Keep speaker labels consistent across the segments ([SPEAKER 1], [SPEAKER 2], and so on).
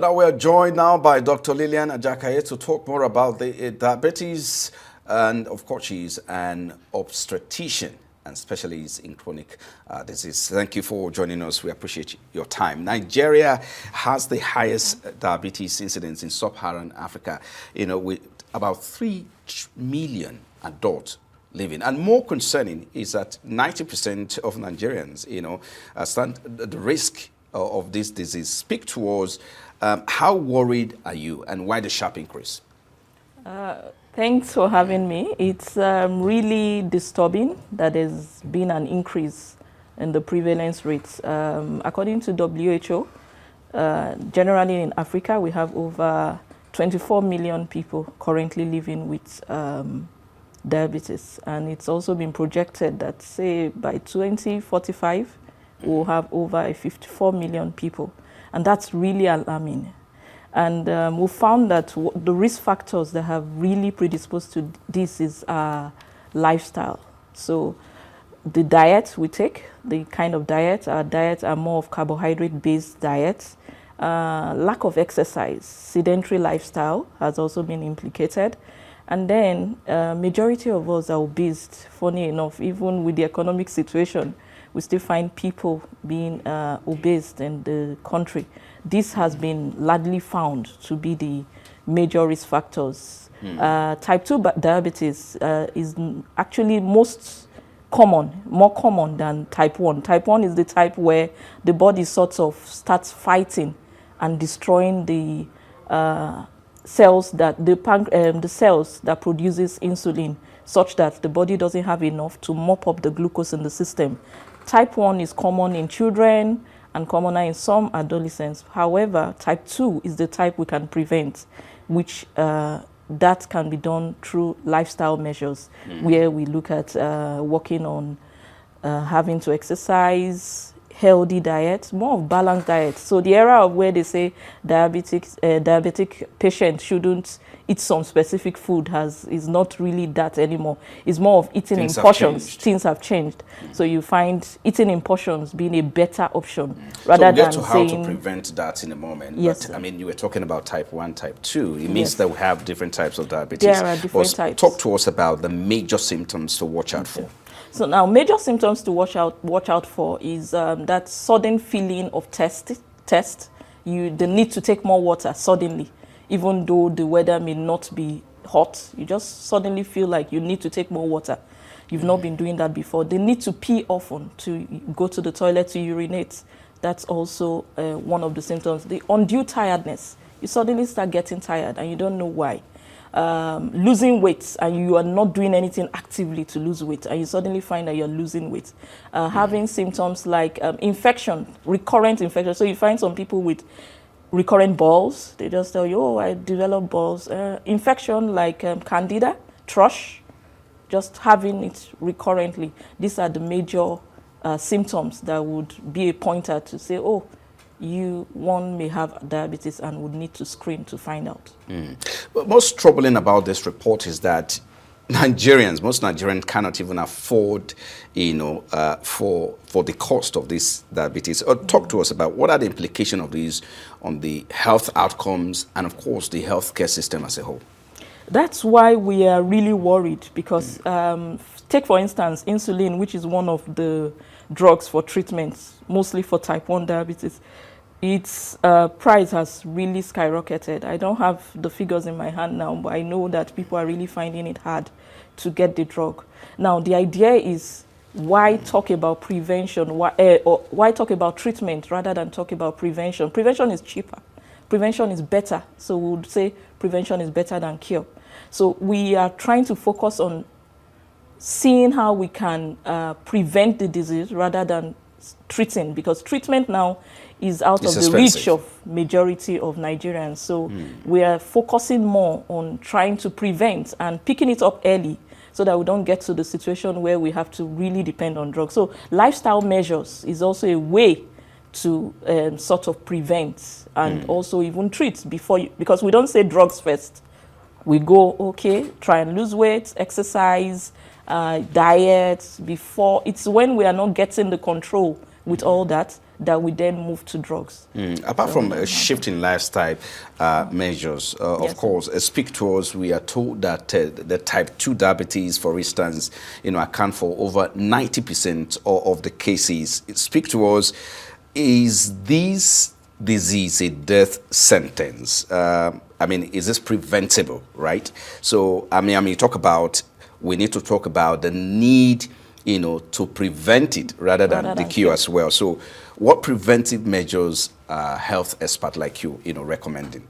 [SPEAKER 1] And we're joined now by Dr. Lillian Ajakaiye to talk more about the diabetes, and of course she's an obstetrician and specialist in chronic disease. Thank you for joining us. We appreciate your time. Nigeria has the highest diabetes incidence in sub-Saharan Africa, with about 3 million adults living. And more concerning is that 90% of Nigerians, stand the risk of this disease. Speak to us. How worried are you, and why the sharp increase?
[SPEAKER 2] Thanks for having me. It's really disturbing that there's been an increase in the prevalence rates. According to WHO, generally in Africa, we have over 24 million people currently living with diabetes. And it's also been projected that, say, by 2045, we'll have over 54 million people. And that's really alarming. And we found that the risk factors that have really predisposed to this is lifestyle. So the diet we take, the kind of diet, our diets are more of carbohydrate-based diets. Lack of exercise, sedentary lifestyle has also been implicated. And then majority of us are obese. Funny enough, even with the economic situation, we still find people being obese in the country. This has been largely found to be the major risk factors. Type 2 diabetes is actually most common, more common than type 1. Type 1 is the type where the body sort of starts fighting and destroying the cells that the cells that produces insulin, such that the body doesn't have enough to mop up the glucose in the system. Type 1 is common in children and commoner in some adolescents. However, type 2 is the type we can prevent, which that can be done through lifestyle measures, where we look at working on having to exercise, healthy diet, more of balanced diet. So the era of where they say diabetic patients shouldn't eat some specific food is not really that anymore. It's more of eating in portions. Things have changed. So you find eating in portions being a better option rather than saying...
[SPEAKER 1] So we'll get to how to prevent that in a moment.
[SPEAKER 2] Yes,
[SPEAKER 1] but, I mean, you were talking about type 1, type 2. It means that we have different types of diabetes.
[SPEAKER 2] There are different types.
[SPEAKER 1] Talk to us about the major symptoms to watch out for.
[SPEAKER 2] So now, major symptoms to watch out for is that sudden feeling of thirst. The need to take more water suddenly, even though the weather may not be hot. You just suddenly feel like you need to take more water. You've not been doing that before. The need to pee often, to go to the toilet to urinate. That's also one of the symptoms. The undue tiredness. You suddenly start getting tired and you don't know why. Losing weight and you are not doing anything actively to lose weight, and you suddenly find that you're losing weight. Having symptoms like infection, recurrent infection. So you find some people with recurrent balls. They just tell you, oh, I developed balls. Infection like candida, thrush, just having it recurrently. These are the major symptoms that would be a pointer to say, oh, one may have diabetes and would need to screen to find out.
[SPEAKER 1] But most troubling about this report is that most Nigerians cannot even afford, for the cost of this diabetes. Talk to us about what are the implications of these on the health outcomes and, of course, the healthcare system as a whole.
[SPEAKER 2] That's why we are really worried because, take for instance, insulin, which is one of the drugs for treatments, mostly for type 1 diabetes. Its price has really skyrocketed. I don't have the figures in my hand now, but I know that people are really finding it hard to get the drug. Now, the idea is, why talk about prevention? Why talk about treatment rather than talk about prevention? Prevention is cheaper. Prevention is better. So we would say prevention is better than cure. So we are trying to focus on seeing how we can prevent the disease rather than treating, because treatment now is out of the reach of majority of Nigerians. So we are focusing more on trying to prevent and picking it up early so that we don't get to the situation where we have to really depend on drugs. So lifestyle measures is also a way to sort of prevent and also even treat because we don't say drugs first. We go, okay, try and lose weight, exercise, diet before. It's when we are not getting the control with all that, that we then move to drugs.
[SPEAKER 1] Apart from a shift in lifestyle measures, of course, speak to us, we are told that the type 2 diabetes, for instance, account for over 90% of the cases. Speak to us, is this disease a death sentence? Is this preventable, right? So, we need to talk about the need, to prevent it rather than the cure as well. So, what preventive measures health expert like you, recommending?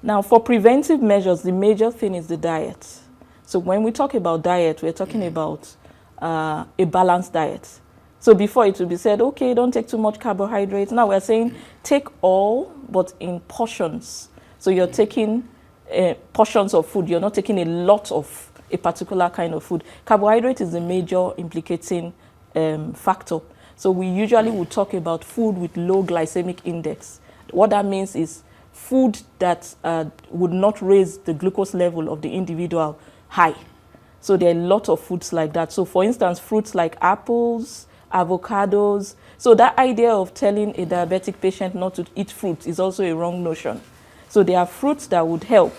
[SPEAKER 2] Now, for preventive measures, the major thing is the diet. So, when we talk about diet, we're talking about a balanced diet. So before it would be said, okay, don't take too much carbohydrates. Now we're saying take all, but in portions. So you're taking portions of food. You're not taking a lot of a particular kind of food. Carbohydrate is the major implicating factor. So we usually would talk about food with low glycemic index. What that means is food that would not raise the glucose level of the individual high. So there are a lot of foods like that. So for instance, fruits like apples, avocados. So that idea of telling a diabetic patient not to eat fruit is also a wrong notion. So there are fruits that would help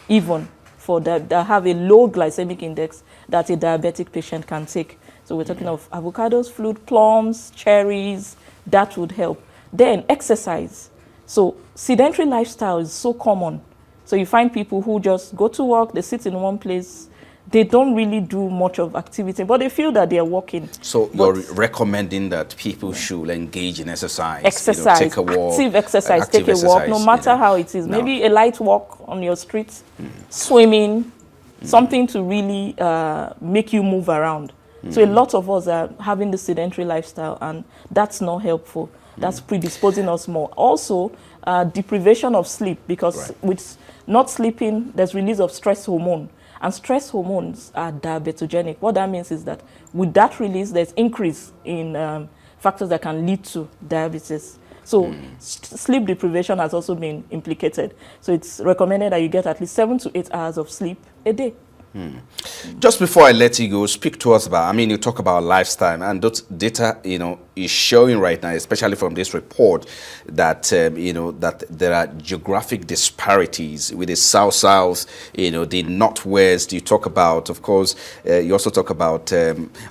[SPEAKER 2] even for that have a low glycemic index that a diabetic patient can take. So we're talking of avocados, fruit, plums, cherries, that would help. Then exercise. So sedentary lifestyle is so common. So you find people who just go to work, they sit in one place, they don't really do much of activity, but they feel that they are working.
[SPEAKER 1] So you're recommending that people should engage in exercise.
[SPEAKER 2] Exercise,
[SPEAKER 1] take a walk,
[SPEAKER 2] active exercise, take a walk, no matter how it is. No. Maybe a light walk on your street, swimming, something to really make you move around. So a lot of us are having the sedentary lifestyle, and that's not helpful. That's predisposing us more. Also, deprivation of sleep, because with not sleeping, there's release of stress hormone. And stress hormones are diabetogenic. What that means is that with that release, there's increase in factors that can lead to diabetes. So sleep deprivation has also been implicated. So it's recommended that you get at least 7 to 8 hours of sleep a day.
[SPEAKER 1] Just before I let you go, speak to us about, you talk about lifestyle, and that data, is showing right now, especially from this report, that, that there are geographic disparities with the South-South, the Northwest. You talk about, of course, you also talk about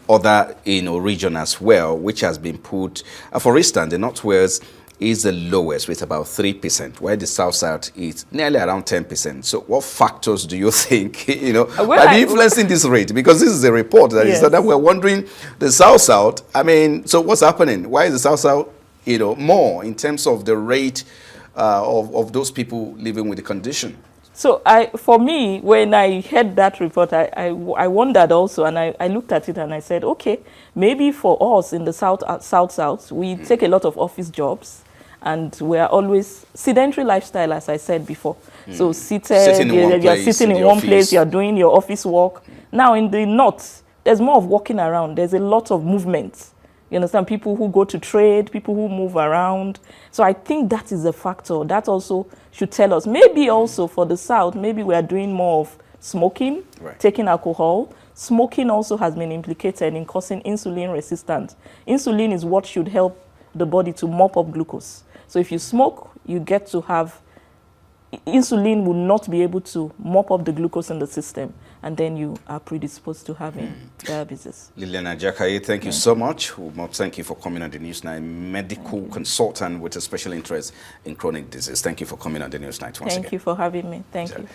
[SPEAKER 1] other, region as well, which has been put, for instance, the Northwest is the lowest with about 3%, while the South-South is nearly around 10%. So what factors do you think, might be influencing this rate? Because this is a report that is that we're wondering, the South-South, so what's happening? Why is the South-South, more in terms of the rate of those people living with the condition?
[SPEAKER 2] So for me, when I heard that report, I wondered also, and I looked at it and I said, okay, maybe for us in the South, we take a lot of office jobs, and we're always sedentary lifestyle, as I said before. So you're sitting in one place, you're doing your office work. Now in the North, there's more of walking around. There's a lot of movement. You understand? People who go to trade, people who move around. So I think that is a factor. That also should tell us. Maybe also for the South, maybe we are doing more of smoking, taking alcohol. Smoking also has been implicated in causing insulin resistance. Insulin is what should help the body to mop up glucose. So if you smoke, you get to have, insulin will not be able to mop up the glucose in the system, and then you are predisposed to having diabetes.
[SPEAKER 1] Lilian Ajakaiye, thank you so much. Thank you for coming on the News Night, medical consultant with a special interest in chronic disease. Thank you for coming on the News Night once again.
[SPEAKER 2] Thank you for having me. Thank you.